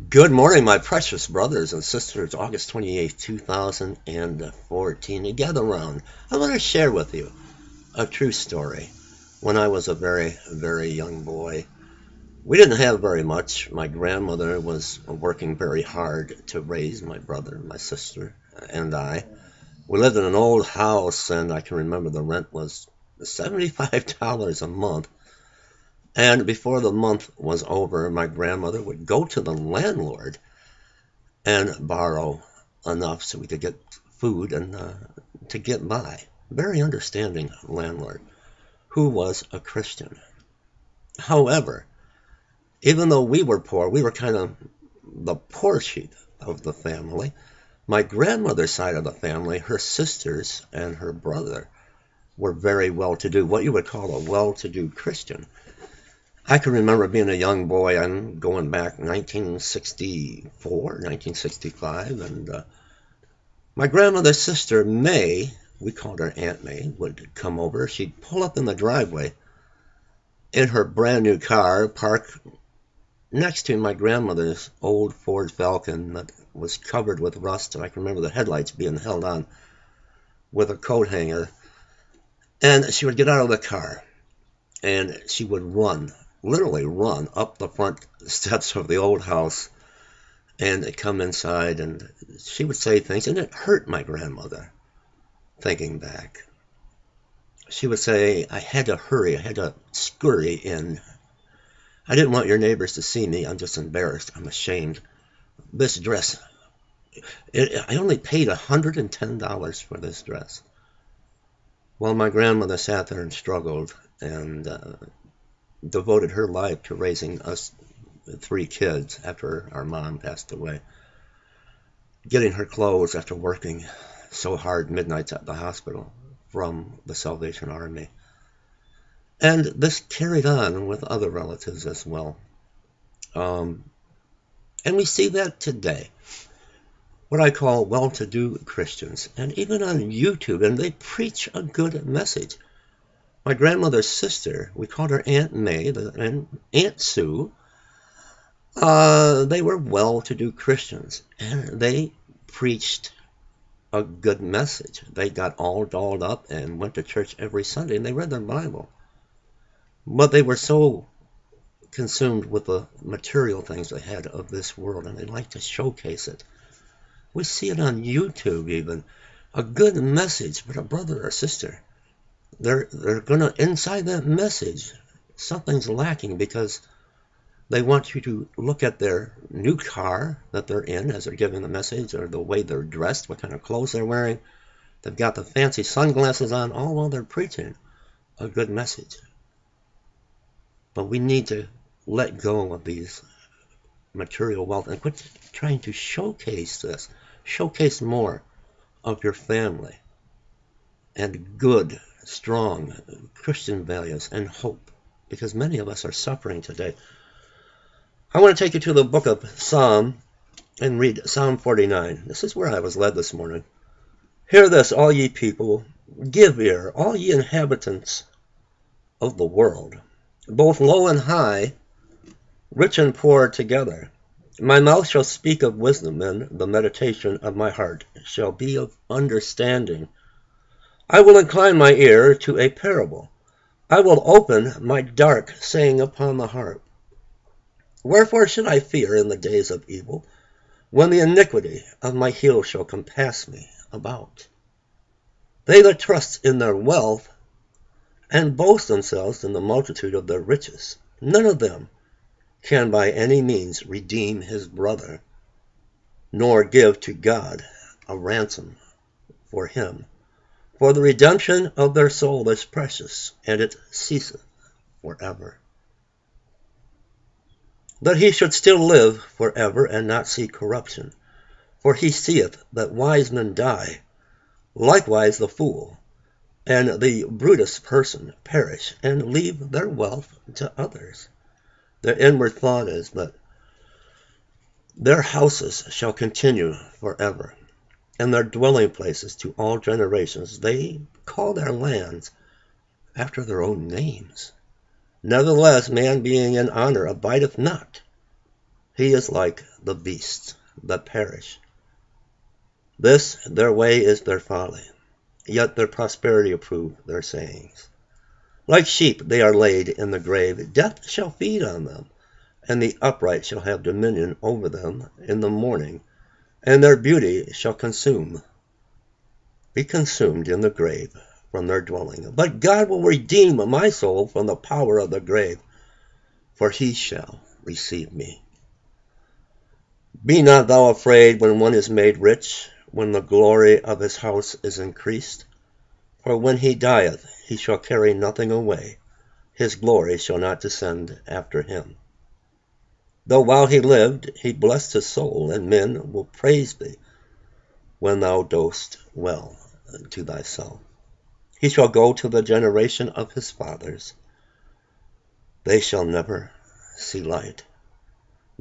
Good morning, my precious brothers and sisters. August 28th, 2014. Together around, I want to share with you a true story. When I was a very, very young boy, we didn't have very much. My grandmother was working very hard to raise my brother, my sister, and I. We lived in an old house, and I can remember the rent was $75 a month. And before the month was over, my grandmother would go to the landlord and borrow enough so we could get food and to get by. Very understanding landlord who was a Christian. However, even though we were poor, we were kind of the poor sheep of the family. My grandmother's side of the family, her sisters and her brother were very well-to-do, what you would call a well-to-do Christian. I can remember being a young boy. I'm going back 1964, 1965, and my grandmother's sister, May, we called her Aunt May, would come over. She'd pull up in the driveway in her brand new car, park next to my grandmother's old Ford Falcon that was covered with rust, and I can remember the headlights being held on with a coat hanger. And she would get out of the car, and she would run, literally run up the front steps of the old house and come inside, and she would say things, and it hurt my grandmother, thinking back. She would say, I had to hurry, I had to scurry in. I didn't want your neighbors to see me. I'm just embarrassed. I'm ashamed. This dress, I only paid $110 for this dress. Well, my grandmother sat there and struggled and devoted her life to raising us three kids after our mom passed away, getting her clothes after working so hard midnights at the hospital from the Salvation Army. And this carried on with other relatives as well. And we see that today. What I call well-to-do Christians, and even on YouTube, and they preach a good message. My grandmother's sister, we called her Aunt May and Aunt Sue. They were well-to-do Christians, and they preached a good message. They got all dolled up and went to church every Sunday, and they read their Bible. But they were so consumed with the material things they had of this world, and they liked to showcase it. We see it on YouTube even. A good message, but a brother or sister, they're going to, inside that message, something's lacking because they want you to look at their new car that they're in as they're giving the message, or the way they're dressed, what kind of clothes they're wearing. They've got the fancy sunglasses on, all while they're preaching a good message. But we need to let go of these material wealth and quit trying to showcase this. Showcase more of your family and good, strong Christian values and hope, because many of us are suffering today. I want to take you to the book of Psalm and read Psalm 49. This is where I was led this morning. Hear this, all ye people, give ear, all ye inhabitants of the world, both low and high, rich and poor together. My mouth shall speak of wisdom, and the meditation of my heart shall be of understanding. I will incline my ear to a parable. I will open my dark saying upon the harp. Wherefore should I fear in the days of evil, when the iniquity of my heel shall compass me about? They that trust in their wealth, and boast themselves in the multitude of their riches, none of them can by any means redeem his brother, nor give to God a ransom for him. For the redemption of their soul is precious, and it ceaseth forever. That he should still live forever and not see corruption. For he seeth that wise men die, likewise the fool, and the brutous person perish, and leave their wealth to others. Their inward thought is, but their houses shall continue forever, and their dwelling places to all generations. They call their lands after their own names. Nevertheless, man being in honor abideth not. He is like the beasts that perish. This their way is their folly, yet their prosperity approve their sayings. Like sheep they are laid in the grave, death shall feed on them, and the upright shall have dominion over them in the morning, and their beauty shall be consumed in the grave from their dwelling. But God will redeem my soul from the power of the grave, for he shall receive me. Be not thou afraid when one is made rich, when the glory of his house is increased. For when he dieth, he shall carry nothing away. His glory shall not descend after him. Though while he lived, he blessed his soul, and men will praise thee when thou dost well to thyself. He shall go to the generation of his fathers. They shall never see light.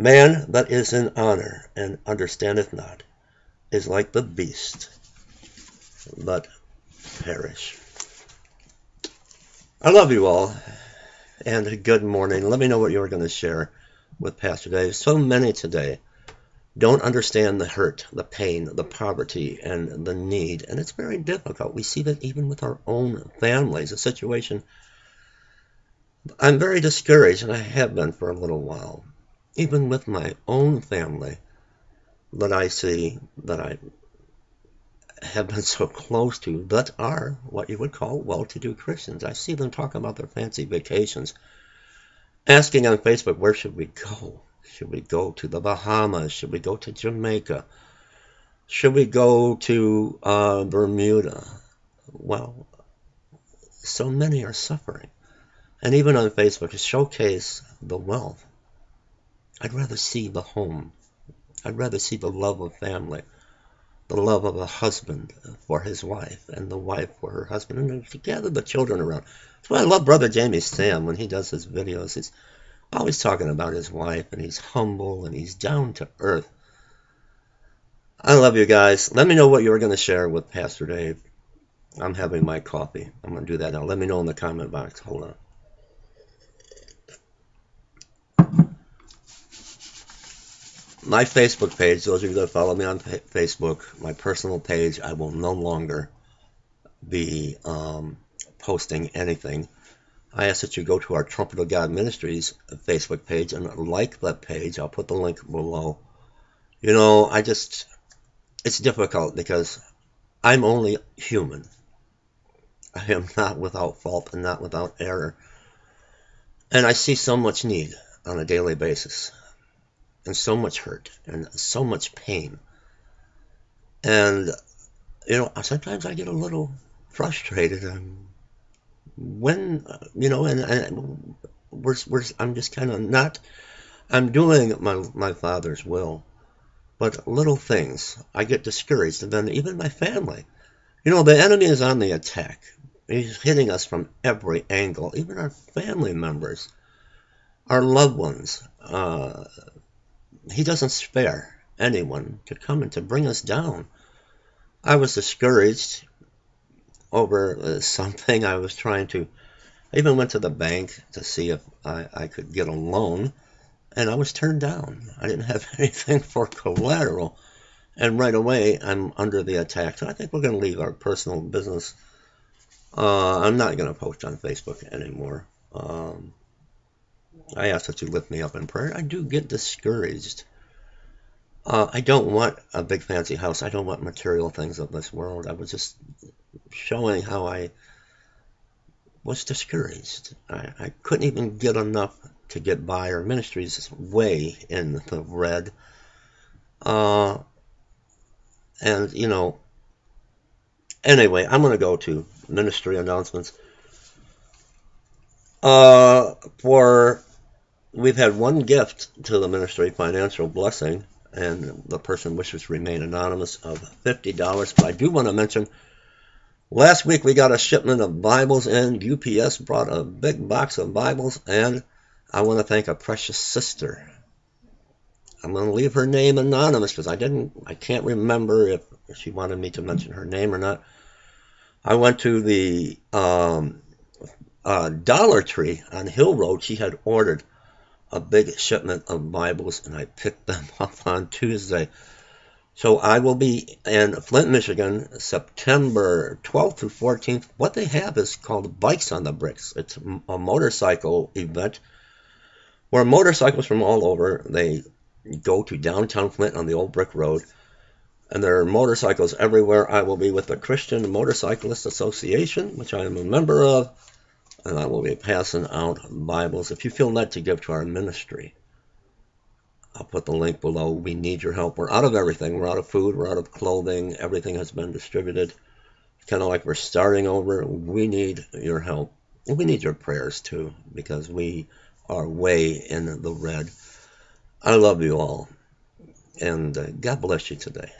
Man that is in honor and understandeth not is like the beast that perish. I love you all, and good morning. Let me know what you're going to share with Pastor Dave. So many today don't understand the hurt, the pain, the poverty, and the need, and it's very difficult. We see that even with our own families, a situation. I'm very discouraged, and I have been for a little while, even with my own family that I see that I have been so close to that are what you would call well-to-do Christians. I see them talk about their fancy vacations, asking on Facebook, where should we go? Should we go to the Bahamas? Should we go to Jamaica? Should we go to Bermuda? Well, so many are suffering. And even on Facebook, to showcase the wealth. I'd rather see the home. I'd rather see the love of family, the love of a husband for his wife, and the wife for her husband, and to gather the children around. That's why I love Brother Jamie Sam when he does his videos. He's always talking about his wife, and he's humble, and he's down to earth. I love you guys. Let me know what you were going to share with Pastor Dave. I'm having my coffee. I'm going to do that now. Let me know in the comment box. Hold on. My Facebook page, those of you that follow me on Facebook, my personal page, I will no longer be posting anything. I ask that you go to our Trumpet of God Ministries Facebook page and like that page. I'll put the link below. You know, it's difficult because I'm only human. I am not without fault and not without error. And I see so much need on a daily basis. And so much hurt and so much pain. And, you know, sometimes I get a little frustrated. And when, you know, and I'm just kind of not, I'm doing my Father's will. But little things, I get discouraged. And then even my family. You know, the enemy is on the attack. He's hitting us from every angle. Even our family members, our loved ones. He doesn't spare anyone to come and to bring us down. I was discouraged over something. I even went to the bank to see if I could get a loan, and I was turned down. I didn't have anything for collateral, and right away I'm under the attack. So I think we're going to leave our personal business. I'm not going to post on Facebook anymore. I ask that you lift me up in prayer. I do get discouraged. I don't want a big fancy house. I don't want material things of this world. I was just showing how I was discouraged. I couldn't even get enough to get by. Our ministry's is way in the red. And, you know, anyway, I'm going to go to ministry announcements. We've had one gift to the ministry, financial blessing, and the person wishes to remain anonymous, of $50. But I do want to mention, last week we got a shipment of Bibles in. UPS brought a big box of Bibles, and I want to thank a precious sister. I'm going to leave her name anonymous because I can't remember if she wanted me to mention her name or not. I went to the Dollar Tree on Hill Road. She had ordered a big shipment of Bibles, and I picked them up on Tuesday. So I will be in Flint, Michigan, September 12th through 14th. What they have is called Bikes on the Bricks. It's a motorcycle event where motorcycles from all over, they go to downtown Flint on the old brick road, and there are motorcycles everywhere. I will be with the Christian Motorcyclist Association, which I am a member of, and I will be passing out Bibles. If you feel led to give to our ministry, I'll put the link below. We need your help. We're out of everything. We're out of food. We're out of clothing. Everything has been distributed. Kind of like we're starting over. We need your help. And we need your prayers too, because we are way in the red. I love you all, and God bless you today.